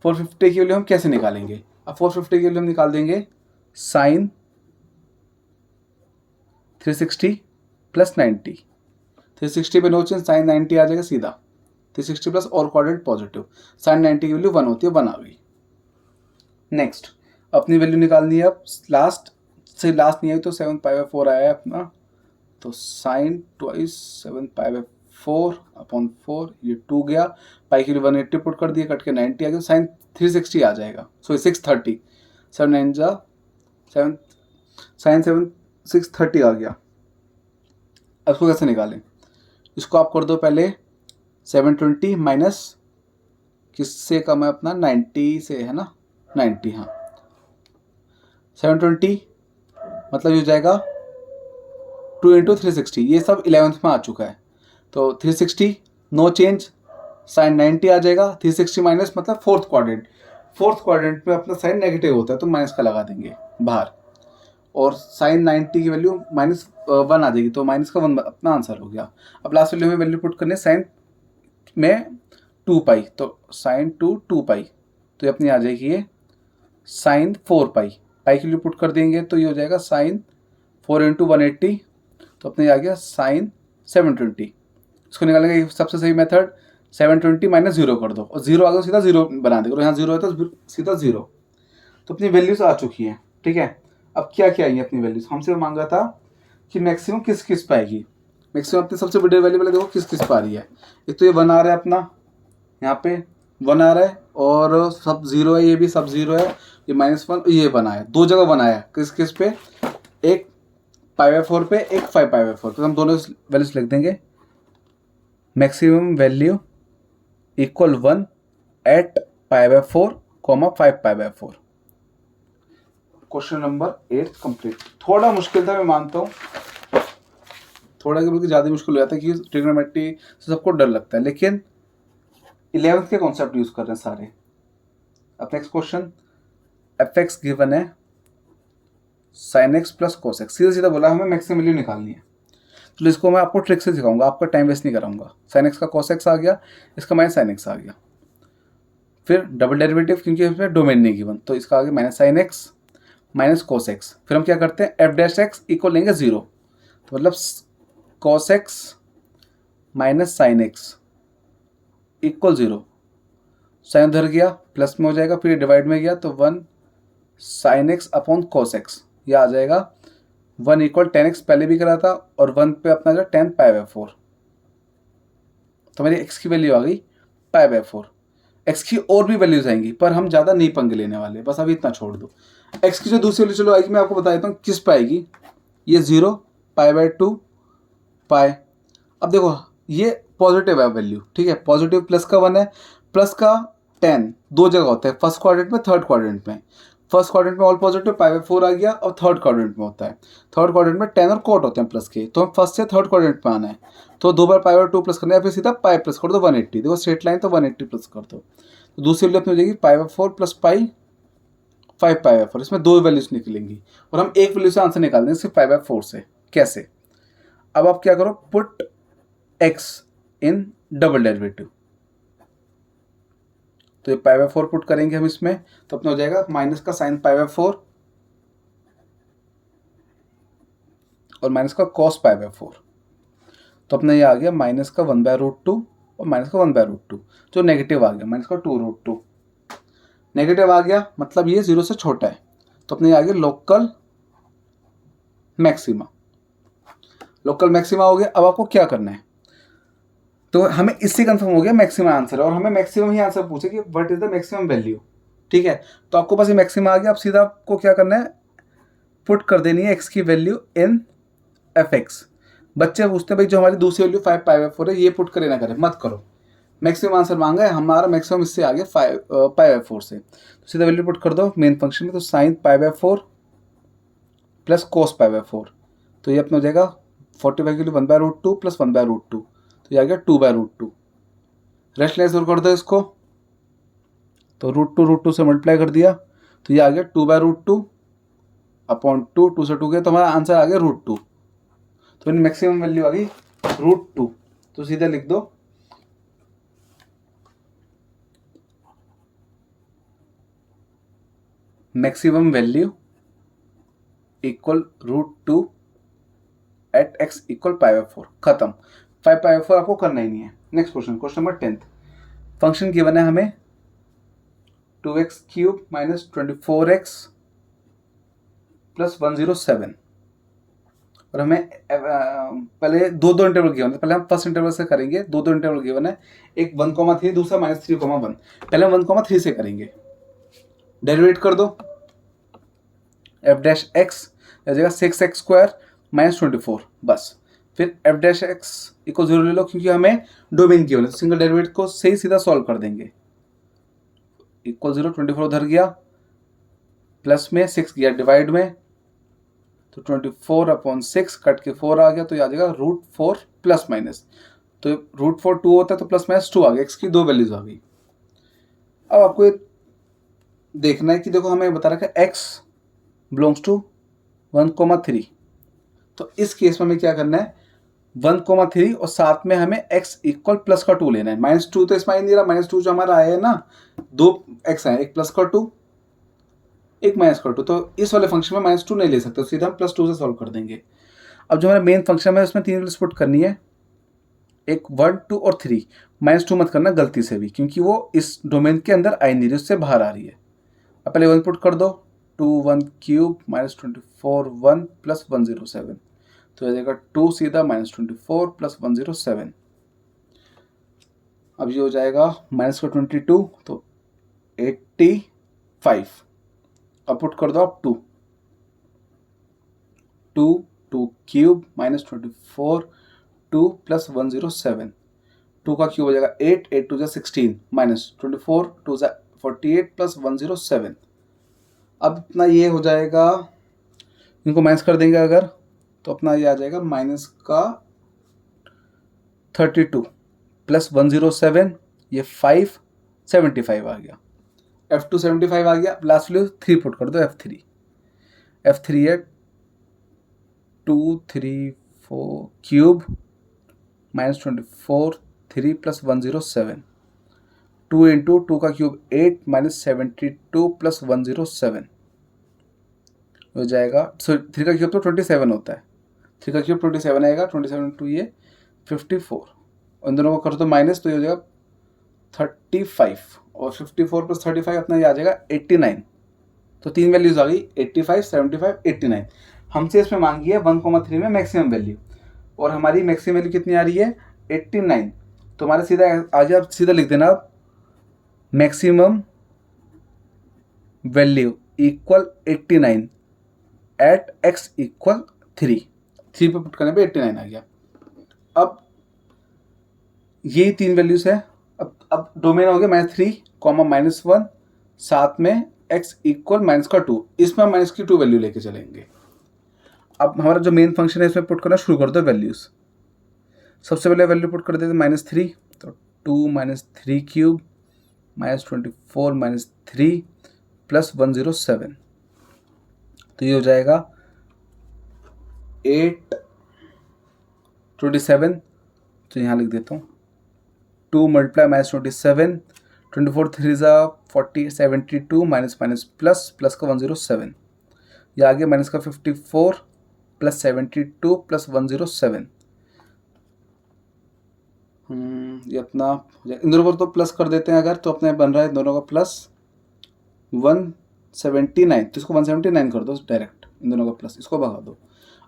450 की वैल्यू हम कैसे निकालेंगे, अब 450 की वैल्यू हम निकाल देंगे साइन 360 प्लस 90, 360 पे नो चेंज, साइन 90 आ जाएगा सीधा, 360 प्लस और क्वाड्रेंट पॉजिटिव, साइन 90 की वैल्यू 1 होती है, 1 आ गई। नेक्स्ट अपनी वैल्यू निकालनी है, अब लास्ट से लास्ट नहीं आई तो 7 पाई बाय 4 आया है अपना, तो sine twice 7 pi by 4 upon 4, ये 2 गया, पाई की 180 पुट कर दिया, कट के 90 आ गया, साइन 360 आ जाएगा, सो 630 7 9 जा 7 साइन 7 630 आ गया। अब इसको कैसे निकालें, इसको आप कर दो पहले 720 माइनस किससे कम है अपना 90 से, है ना 90, हाँ 720 मतलब ये हो जाएगा 2 इंटू 360, ये सब 11th में आ चुका है, तो 360 नो चेंज, साइन 90 आ जाएगा, 360 माइनस मतलब फोर्थ क्वाड्रेंट में अपना साइन नेगेटिव होता है, तो माइनस का लगा देंगे बाहर, और साइन 90 की वैल्यू -1 आ जाएगी, तो माइनस का 1 अपना आंसर हो गया। अब लास्ट वैल्यू में वैल्यू पुट करने साइन में 2 पाई, तो साइन 2 पाई, तो ये अपनी आ जाएगी ये साइन 4 पाई, पाई के लिए पुट कर देंगे, तो ये हो जाएगा साइन 4 इंटू 180, तो अपने आ गया साइन 720। इसको निकालने का सबसे सही मेथड 720 माइनस 0 कर दो, और 0 आ गया सीधा 0 बना देगा, यहाँ 0 है तो सीधा 0, तो अपनी वैल्यूज आ चुकी हैं। ठीक है, अब क्या क्या आई है अपनी वैल्यूज, हमसे मांगा था कि मैक्सिमम किस किस पे आएगी, मैक्सिमम अपनी सबसे बड़ी वैल्यू पहले देखो किस किस पे आ रही है। एक तो ये 1 आ रहा है अपना, यहाँ पे 1 आ रहा है, और सब 0 है, ये भी सब 0 है, ये -1 ये 1 आया, 2 जगह 1 आया, किस किस पे, एक पाई बाय 4 पे, एक 5 पाई बाय 4 पे, हम दोनों वैल्यूज लिख देंगे, maximum value equal 1 at pi by 4, 5 pi by 4। Question number 8 complete. थोड़ा मुश्किल था, मैं मानता हूँ, थोड़ा कि बल्कि ज़्यादा मुश्किल हो जाता है क्योंकि ट्रिग्नोमेट्री से सबको डर लगता है, लेकिन 11th के कॉन्सेप्ट यूज कर रहे हैं सारे। अब next question, F X given है sine X plus cos X, सीधा सीधा बोला हमें मैक्सिमम वैल्यू निकालनी है, तो इसको मैं आपको ट्रिक से सिखाऊंगा, आपका टाइम वेस्ट नहीं कराऊंगा। साइन एक्स का कोस एक्स आ गया, इसका माइनस साइन एक्स आ गया, फिर डबल डेरिवेटिव क्योंकि इसमें डोमेन नहीं गिवन, तो इसका आ गया minus sine x minus cos x. फिर हम क्या करते हैं, एफ डैश एक्स इक्वल लेंगे 0, तो मतलब cos X minus sine X equal 0। Sine उधर गया प्लस में हो जाएगा, फिर डिवाइड में गया तो 1 sine x upon cos x, यह आ जाएगा 1 इक्वल टेन एक्स, पहले भी करा था, और 1 पे अपना जो 10 पाई बाय 4, तो मेरी एक्स की वैल्यू आ गई पाई बाय 4। एक्स की और भी वैल्यूज आएंगी पर हम ज़्यादा नहीं पंगे लेने वाले, बस अभी इतना छोड़ दो। एक्स की जो दूसरी वैल्यू चलो आएगी मैं आपको बता देता हूँ किस पे आएगी, ये 0 पाई बाय 2 पाई। अब देखो ये पॉजिटिव है वैल्यू, ठीक है, पॉजिटिव प्लस का 1 है, प्लस का 10 दो जगह होता है, फर्स्ट क्वाड्रेंट में थर्ड क्वाड्रेंट में। फर्स्ट क्वाड्रेंट में ऑल पॉजिटिव पाई बाय 4 आ गया, और थर्ड क्वाड्रेंट में होता है, थर्ड क्वाड्रेंट में 10 और कोट होते हैं प्लस के, तो हम फर्स्ट से थर्ड क्वाड्रेंट में आना है, तो 2 बार पाई बाय 2 प्लस करना है, फिर सीधा पाई प्लस कर दो 180, देखो स्ट्रेट लाइन तो 180 प्लस कर दो, तो दूसरी वैल्यू अपनी हो जाएगी पाई by 4 plus pi 5 pi by 4। इसमें दो वैल्यूज निकलेंगी और हम एक वैल्यू से आंसर निकाल देंगे सिर्फ पाई बाय 4 से। कैसे, अब आप क्या करो, put x in double derivative, तो ये पाई बाय 4 पुट करेंगे हम इसमें, तो अपना हो जाएगा माइनस का साइन पाई बाय 4 और माइनस का कॉस पाई बाय 4, तो अपना ये आ गया माइनस का 1/√2 और माइनस का 1/√2, जो नेगेटिव आ गया माइनस का 2√2, नेगेटिव आ गया मतलब ये 0 से छोटा है, तो अपने ये आ गया लोकल मैक्सिमा। लोकल मैक्सिमा हो गया। अब आपको क्या करना है, तो हमें इससे कंफर्म हो गया मैक्सिमम आंसर, और हमें मैक्सिमम ही आंसर पूछे कि what is the maximum value, ठीक है, तो आपको पास ये मैक्सिमम आ गया। अब सीधा आपको क्या करना है, पुट कर देनी है एक्स की वैल्यू इन एफ एक्स। बच्चे पूछते हैं भाई जो हमारी दूसरी वैल्यू 5 पाई बाय 4 है, ये पुट करे ना करे, मत करो, मैक्सिमम आंसर मांगा है, हमारा मैक्सिमम इससे आ गया 5 पाई बाय 4 से, तो सीधा वैल्यू पुट कर दो मेन फंक्शन में, तो sine pi by 4 plus cos pi by 4, तो ये अपना हो जाएगा 45 के लिए 1/√2 प्लस 1/√2, तो ये आ गया 2/√2। रेस्ट लेस कर दो इसको, तो √2 से मल्टीप्लाई कर दिया, तो ये आ गया 2/√2 अपॉन 2, 2 से 2 गया, तो हमारा आंसर आ गया √2, तो मैक्सिमम वैल्यू आ गई √2, तो सीधा लिख दो maximum value equal √2 at X equal pi by 4, खत्म। 5 पाई बाय 4 आपको करना ही नहीं है। Next question, question number 10, function given है हमें 2x³ माइनस 24x प्लस 107, और हमें पहले दो इंटरवल गिवन है, पहले हम फर्स्ट इंटरवल से करेंगे, दो इंटरवल गिवन है, एक 1,3 दूसरा -3,1, पहले हम 1,3 से करेंगे, डेरिवेट कर दो, एफ डैश एक्स आ जाएगा 6x² माइनस 24, बस। फिर एफ डैश एक्स इक्वल 0 ले लो क्योंकि हमें डोमेन गिवन है, तो सिंगल डेरिवेटिव को सही सीधा सॉल्व कर देंगे, इक्वल 0, 24 उधर गया, प्लस में 6 गया डिवाइड में, तो 24/6 कट के 4 आ गया, तो ये आ जाएगा √4 प्लस माइनस, तो √4 2 होता है, तो प्लस माइनस 2 आ गया, एक्स की दो वैल्यूज आ गई। अब आपको ये देखना है कि देखो हमें बता रखा है x बिलोंग्स टू 1,3, तो इस केस में हमें क्या करना है, 1,3 और साथ में हमें x इक्वल प्लस का 2 लेना है, -2 तो इसमें नहीं रहा, -2 जो हमारा आया है ना, दो x है, एक प्लस का 2 एक माइनस का 2, तो इस वाले फंक्शन में -2 नहीं ले सकते, तो सीधा हम +2 से सॉल्व कर देंगे। अब जो हमारा मेन फंक्शन है उसमें 3 वैल्यूज पुट करनी है, एक 1 2 और 3, -2 मत करना गलती से भी क्योंकि वो इस डोमेन के अंदर आई नहीं रही, उससे बाहर आ रही है। अब पहले 1 पुट कर दो, 2 1³ माइनस 24 1 प्लस 107, तो आ जाएगा 2 सीधा -24 प्लस 107, अब ये हो जाएगा -22, तो 85, अब पुट कर दो आप 2 2³ माइनस 24 2 प्लस 107, 2 का क्यूब हो जाएगा 8 8 2 16 माइनस 24 2 48 प्लस 107, अब अपना ये हो जाएगा, इनको माइनस कर देंगे अगर, तो अपना ये आ जाएगा माइनस का 32 प्लस 107, ये 575 आ गया। F2 75 आ गया। लास्ट वैल्यू 3 पुट कर दो, F3 है 234 क्यूब माइनस 24, 3 प्लस 107, 2 इंटू 2 का क्यूब 8 माइनस 72 प्लस 107 हो जाएगा। सो 3 का क्यूब तो 27 होता है, 3 का क्यूब 27 आएगा, 27 टू ये 54, उन दोनों को कर दो माइनस, तो ये हो जाएगा 35, और 54 प्लस 35 अपना ये आ जाएगा 89। तो 3 वैल्यूज आ गई, 85, 75, 89। हमसे इसमें मांगी है 1,3 में मैक्सिमम वैल्यू, और हमारी मैक्सिमम वैल्यू कितनी आ रही है 89। तो हमारा सीधा आज आप सीधा लिख देना आप maximum value equal 89 at x equal 3 पे पुट करने पे 89 आ गया। अब यही 3 वैल्यूज है। अब डोमेन हो गया -3, -1, साथ में x इक्वल -2, इसमें हम माइनस की 2 वैल्यू लेके चलेंगे। अब हमारा जो मेन फंक्शन है इसमें पुट करना शुरू कर दो वैल्यूज। सबसे पहले वैल्यू पुट कर देते -3, तो 2 - 3 क्यूब -24 - 3 प्लस 107, तो ये हो जाएगा 827, तो यहाँ लिख देता हूँ 2 मल्टीप्लाई -27, 24 3 ज़ा 40, 72 माइनस प्लस का 107, ये आ गया माइनस का 54 प्लस 72 प्लस 107। ये अपना इन दोनों को तो प्लस कर देते हैं अगर, तो अपने बन रहा है दोनों का प्लस 179, तो इसको 179 कर दो डायरेक्ट, इन दोनों का प्लस, इसको भगा दो।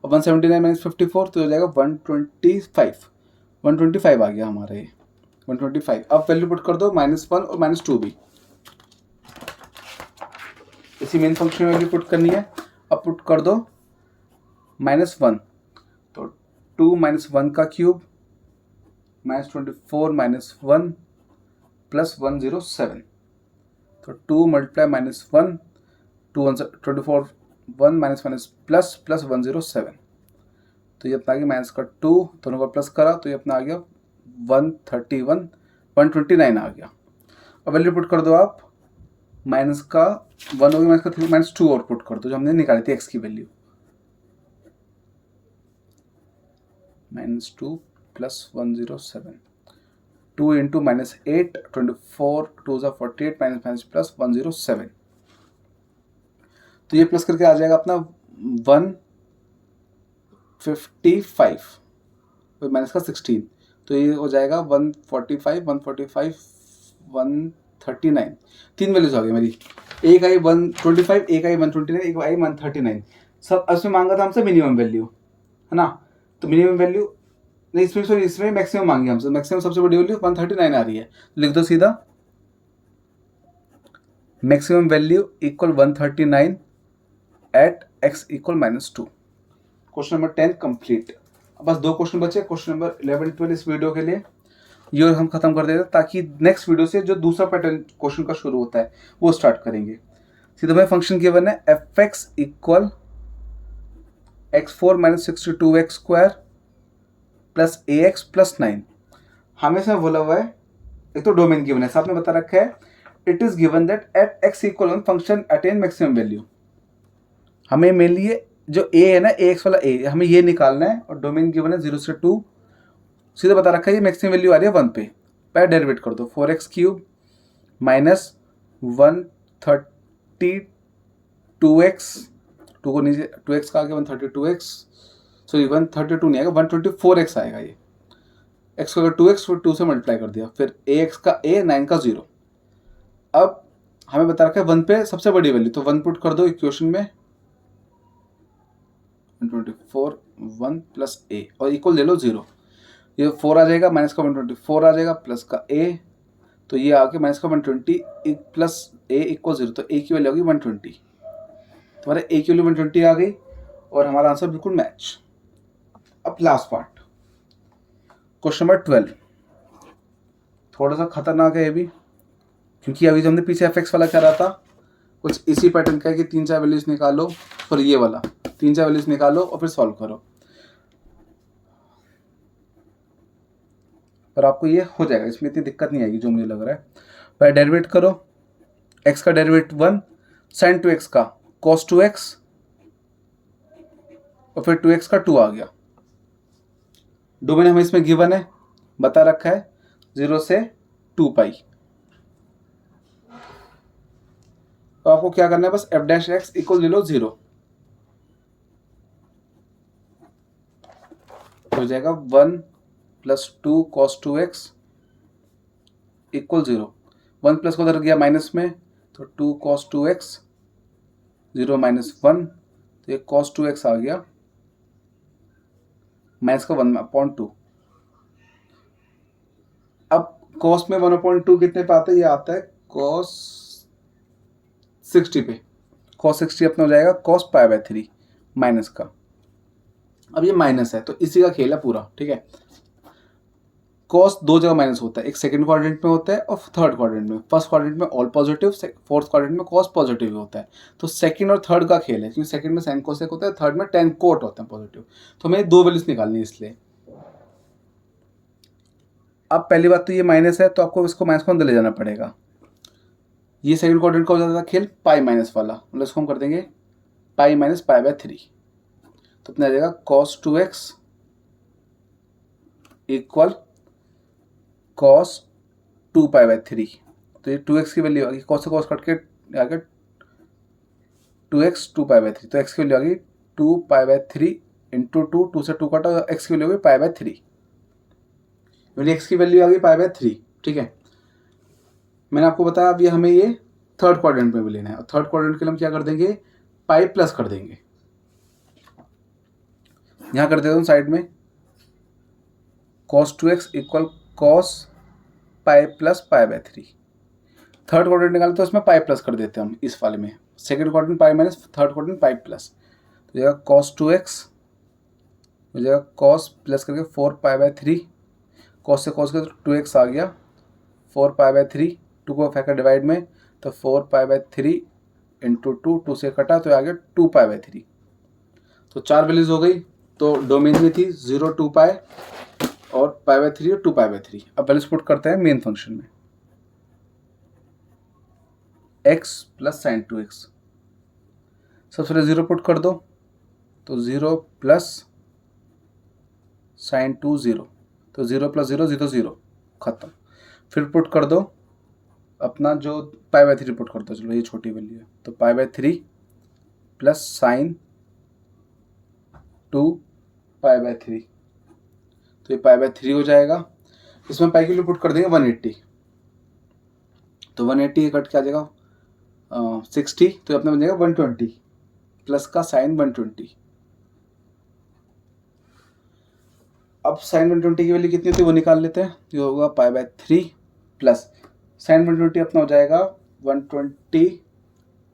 अब 179 माइनस 54, तो हो जाएगा 125 आ गया हमारा ये 125। अब वैल्यू पुट कर दो -1 और -2 भी, इसी मेन फंक्शन में वैल्यू पुट करनी है। अब पुट कर दो -1, तो 2 - 1 का क्यूब -24 - 1 प्लस 107, तो 2 मल्टीप्लाई -1, 2 24, 1 माइनस प्लस 107, तो ये अपना आ गया माइनस का 2, दोनों का प्लस करा तो ये अपना आ गया 131, 129 आ गया। अब वैल्यू पुट कर दो आप, माइनस का 1 हो गया, माइनस का 3, -2 और पुट कर दो जो हमने निकाली थी x की वैल्यू, -2 प्लस 107, 2 इंटू -8, 24 2 ज़ा 48 माइनस प्लस 107, तो ये प्लस करके आ जाएगा अपना 155 माइनस का 16, तो ये हो जाएगा 145, 139। 3 वैल्यूज आ गई मेरी, एक आई 125, एक आई 129, एक आई 139। सब उसमें मांगा था हमसे मिनिमम वैल्यू, है ना, तो मिनिमम वैल्यू नहीं, इसमें मैक्सिमम मांगी हमसे, मैक्सिमम सबसे बड़ी वैल्यू 139 आ रही है, लिख दो सीधा maximum value equal 139 at x equal -2। Question number 10 complete. अब बस 2 क्वेश्चन बचे, क्वेश्चन नंबर 11 12 इस वीडियो के लिए ये हम खत्म कर देते हैं, ताकि नेक्स्ट वीडियो से जो दूसरा पैटर्न क्वेश्चन का शुरू होता है वो स्टार्ट करेंगे। सीधा भाई फंक्शन गिवन है fx equal x4 - 62x² plus ax plus 9। हमें इसमें बोला हुआ है, एक तो डोमेन गिवन है, साथ में बता रखा है it is given that at x equal 1 function attain maximum value. हमें मेनली जो a है ना, ax वाला a, हमें ये निकालना है, और डोमेन गिवन है 0 से 2, सीधा बता रखा है ये मैक्सिमम वैल्यू आ रही है 1 पे, पहले डेरिवेट कर दो, 4x क्यूब माइनस 132x, 2 को नीचे 2x का आगे 132x, सॉरी 132 नहीं आएगा, 124x आएगा, ये x को अगर 2x फिर 2 से मल्टीप्लाई कर दिया, फिर ax का a 9 का 0। अब हमें बता रखा है 1 पे सबसे बड़ी वैल्यू, तो 1 पुट कर दो इक्वेशन में, 124 1 प्लस a और इक्वल ले लो 0, ये 4 आ जाएगा, माइनस का 124 आ जाएगा, प्लस का a, तो ये आ गया माइनस का 120 प्लस a इक्वल 0, तो a की वैल्यू होगी 120, तुम्हारे a की वैल्यू 120 आ गई और हमारा आंसर बिल्कुल मैच। अब लास्ट पार्ट, क्वेश्चन नंबर 12, थोड़ा सा खतरनाक है ये भी, क्योंकि अभी जो हमने पीछे fx वाला करा था कुछ इसी पैटर्न का है कि 3-4 वैल्यूज निकालो, और ये वाला 3-4 वैल्यूज निकालो और फिर सॉल्व करो, पर आपको ये हो जाएगा, इसमें इतनी दिक्कत नहीं आएगी जो मुझे लग रहा है। पहले डेरिवेट करो, x का डेरिवेट 1, sin 2x का cos 2x, और फिर 2x का 2 आ गया। डोमेन हमें इसमें गिवन है, बता रखा है 0 से 2 पाई। तो आपको क्या करना है, बस f डैश x इक्वल ले लो 0, हो जाएगा 1 plus 2 cos 2x equal 0। 1 plus को उधर गया माइनस में, तो 2 cos 2x 0 माइनस 1, तो ये cos 2x आ गया माइनस का 1/2। अब cos में 1/2 कितने पे आता है, ये आता है cos 60 पे। cos 60 अपना हो जाएगा cos π/3 माइनस का। अब ये माइनस है तो इसी का खेल है पूरा, ठीक है। cos दो जगह माइनस होता है, एक सेकंड क्वाड्रेंट में होता है और थर्ड क्वाड्रेंट में। फर्स्ट क्वाड्रेंट में ऑल पॉजिटिव, फोर्थ क्वाड्रेंट में cos पॉजिटिव होता है। तो सेकंड और थर्ड का खेल है, क्योंकि सेकंड में sin cosec होता है, थर्ड में tan cot होता है पॉजिटिव। तो हमें दो वैल्यूज निकालनी है इसलिए। अब पहली बात तो ये माइनस है, तो आपको इसको माइनस को अंदर ले जाना पड़ेगा। ये सेकंड क्वाड्रेंट का हो जाता है खेल पाई माइनस वाला, मतलब इसको हम कर देंगे पाई माइनस π/3। तो अपना आ जाएगा cos 2x इक्वल cos 2π/3। तो ये 2x की वैल्यू आ गई, cos से cos कट के आ गया 2x 2π/3। तो x की वैल्यू आ गई 2π/3 इंटू 2 से 2 कटा, x की वैल्यू आ गई π/3। x की वैल्यू आ गई π/3, ठीक है। मैंने आपको बताया अब ये हमें ये थर्ड क्वाड्रेंट में भी लेना है, और थर्ड क्वाड्रेंट के लिए हम क्या कर देंगे, पाई प्लस कर देंगे। यहाँ कर देता हूँ साइड में cos 2x equal cos pi plus π/3। Third quadrant निकालते तो उसमें पाई प्लस कर देते हैं हम इस वाले में। Second quadrant pi minus, third quadrant pi plus. तो जाएगा cos 2x हो जाएगा cos प्लस करके 4π/3, cos से cos के तो 2x आ गया, 4π/3, 2 को फैक्टर डिवाइड में, तो 4π/3 इंटू 2 से कटा तो आ गया 2π/3। तो 4 वैल्यूज हो गई। तो डोमेन में थी 0 2 पाई और π/3 और 2π/3। अब वैल्यूज पुट करते हैं मेन फंक्शन में, x प्लस sin 2x। सबसे पहले 0 पुट कर दो, तो 0 प्लस sin 2 0, तो 0 प्लस 0 0 0 खत्म। फिर पुट कर दो अपना जो π/3 पुट कर दो, चलो ये छोटी वैल्यू है, तो π/3 प्लस sin 2π/3, तो ये π/3 हो जाएगा। इसमें पाई की वैल्यू पुट कर देंगे 180, तो 180 कट के आ जाएगा 60, तो अपना बन जाएगा 120 प्लस का साइन 120। अब साइन 120 की वैल्यू कितनी होती है वो निकाल लेते हैं। ये होगा π/3 प्लस साइन 120 अपना हो जाएगा 120,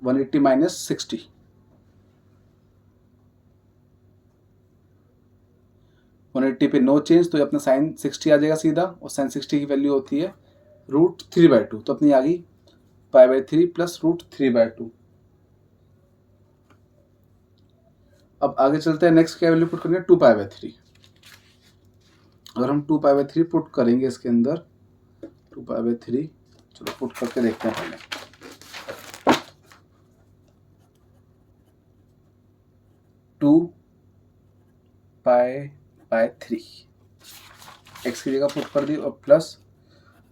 180 माइनस 60, 180 पे नो चेंज, तो अपना साइन 60 आ जाएगा सीधा, और साइन 60 की वैल्यू होती है √3/2। तो अपनी आ गई π/3 प्लस √3/2। अब आगे चलते हैं, नेक्स्ट क्या वैल्यू पुट करेंगे, 2π/3। अगर हम 2π/3 पुट करेंगे इसके अंदर, 2π/3 चलो पुट करके देखते हैं पहले। टू π/3 x की जगह पुट कर दी, और प्लस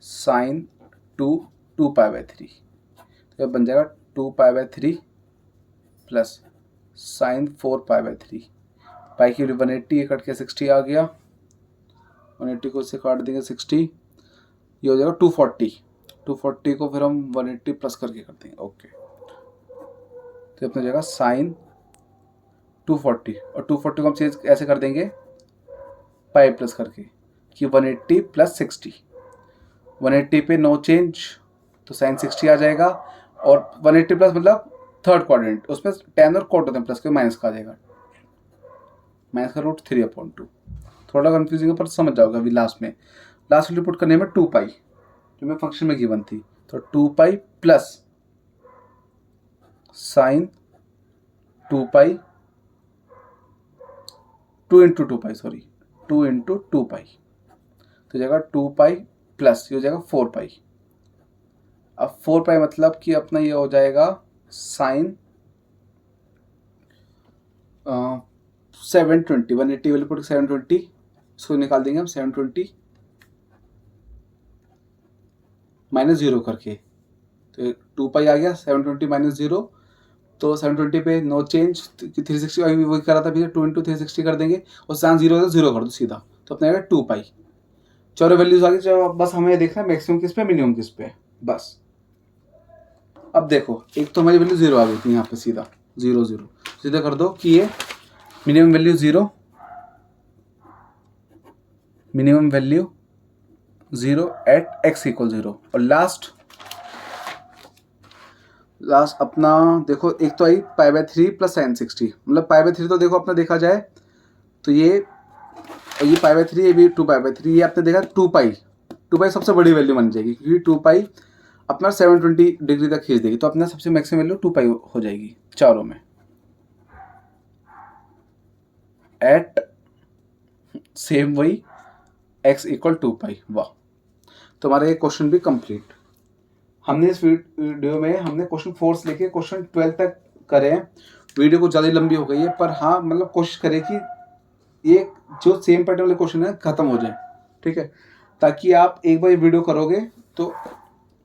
साइन 2π/3, तो बन जाएगा 2π/3 प्लस साइन 4π/3। पाई की 180 कट के 60 आ गया, 180 को इससे काट देंगे 60, ये हो जाएगा 240। 240 को फिर हम 180 प्लस करके कर देंगे, ओके। तो अपना जाएगा साइन 240, और 240 को हम चेंज ऐसे कर देंगे पाई प्लस करके कि 180 प्लस 60। 180 पे नो चेंज, तो साइन 60 आ जाएगा, और 180 प्लस मतलब थर्ड क्वाड्रेंट, उसमें tan और cot होते हैं, प्लस के माइनस का आ जाएगा, माइनस का √3/2। थोड़ा कंफ्यूजिंग है पर समझ जाओगे अभी लास्ट में। लास्ट वैल्यू पुट करने में 2 पाई जो मैं फंक्शन में गिवन थी, तो 2 पाई प्लस साइन 2 पाई 2 इंटू 2 पाई, सॉरी 2 इंटू 2 पाई, तो जाएगा 2 पाई प्लस ये हो जाएगा 4 पाई। अब 4 पाई मतलब कि अपना ये हो जाएगा साइन 720, 180 वैल्यू पुट 720, इसको निकाल देंगे हम 720 माइनस जीरो करके, तो 2 पाई आ गया, 720 माइनस जीरो, तो 720 पे नो चेंज, 360 अभी वही करा था भैया, 2 इंटू 360 कर देंगे और साइन जीरो है तो जीरो कर दो सीधा, तो अपने आएगा 2 पाई। चारों वैल्यूज आ गई, जो बस हमें देखना है मैक्सिमम किस पे मिनिमम किस पे, बस। अब देखो एक तो हमारी वैल्यू जीरो आ गई थी यहाँ पे, सीधा 0 0 सीधा कर दो कि ये minimum value zero, minimum value zero at x equal 0, और लास्ट अपना देखो एक तो आई π/3 प्लस साइन 60, मतलब π/3 तो देखो अपना देखा जाए तो ये π/3, ये भी 2π/3, ये आपने देखा 2 पाई सबसे बड़ी वैल्यू बन जाएगी, क्योंकि 2 पाई अपना 720 डिग्री तक खींच देगी, तो अपना सबसे मैक्सिमम वैल्यू 2 पाई हो जाएगी चारों में, एट सेम वही x इक्वल 2 पाई। वाह, तो हमारा ये क्वेश्चन भी कंप्लीट। हमने इस वीडियो में हमने क्वेश्चन 4 से लेके क्वेश्चन 12 तक करे हैं। वीडियो कुछ ज़्यादा लंबी हो गई है, पर हाँ मतलब कोशिश करें कि ये जो सेम पैटर्न वाले क्वेश्चन है खत्म हो जाए, ठीक है, ताकि आप एक बार वीडियो करोगे तो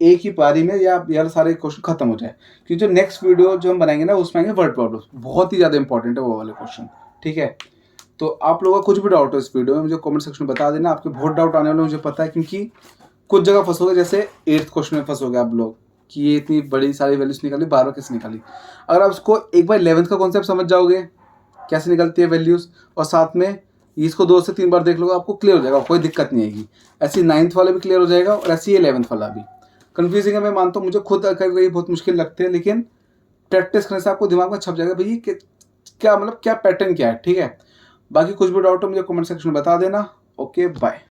एक ही पारी में या यार सारे क्वेश्चन खत्म हो जाए, क्योंकि जो नेक्स्ट वीडियो जो हम बनाएंगे ना उसमें आएंगे वर्ड प्रॉब्लम्स, बहुत ही ज़्यादा इंपॉर्टेंट है वो वाले क्वेश्चन, ठीक है। तो आप लोगों का कुछ भी डाउट हो इस वीडियो में मुझे कमेंट सेक्शन में बता देना, आपके बहुत डाउट आने वाले मुझे पता है, क्योंकि कुछ जगह फंसोगे, जैसे 8th क्वेश्चन में फंसोगे आप लोग कि ये इतनी बड़ी सारी वैल्यूज निकाली, 12 कैसे निकाली। अगर आप उसको एक बार 11th का कॉन्सेप्ट समझ जाओगे कैसे निकलती है वैल्यूज, और साथ में इसको 2 से 3 बार देख लोगे, आपको क्लियर हो जाएगा, कोई दिक्कत नहीं आएगी। ऐसे 9th वाला भी क्लियर हो जाएगा और ऐसे ही 11th वाला भी। कन्फ्यूजिंग है मैं मानता हूँ, मुझे खुद कभी बहुत मुश्किल लगते हैं, लेकिन प्रैक्टिस करने से आपको दिमाग में छप जाएगा भाई क्या मतलब क्या पैटर्न क्या है, ठीक है। बाकी कुछ भी डाउट हो मुझे कमेंट सेक्शन में बता देना। Okay bye.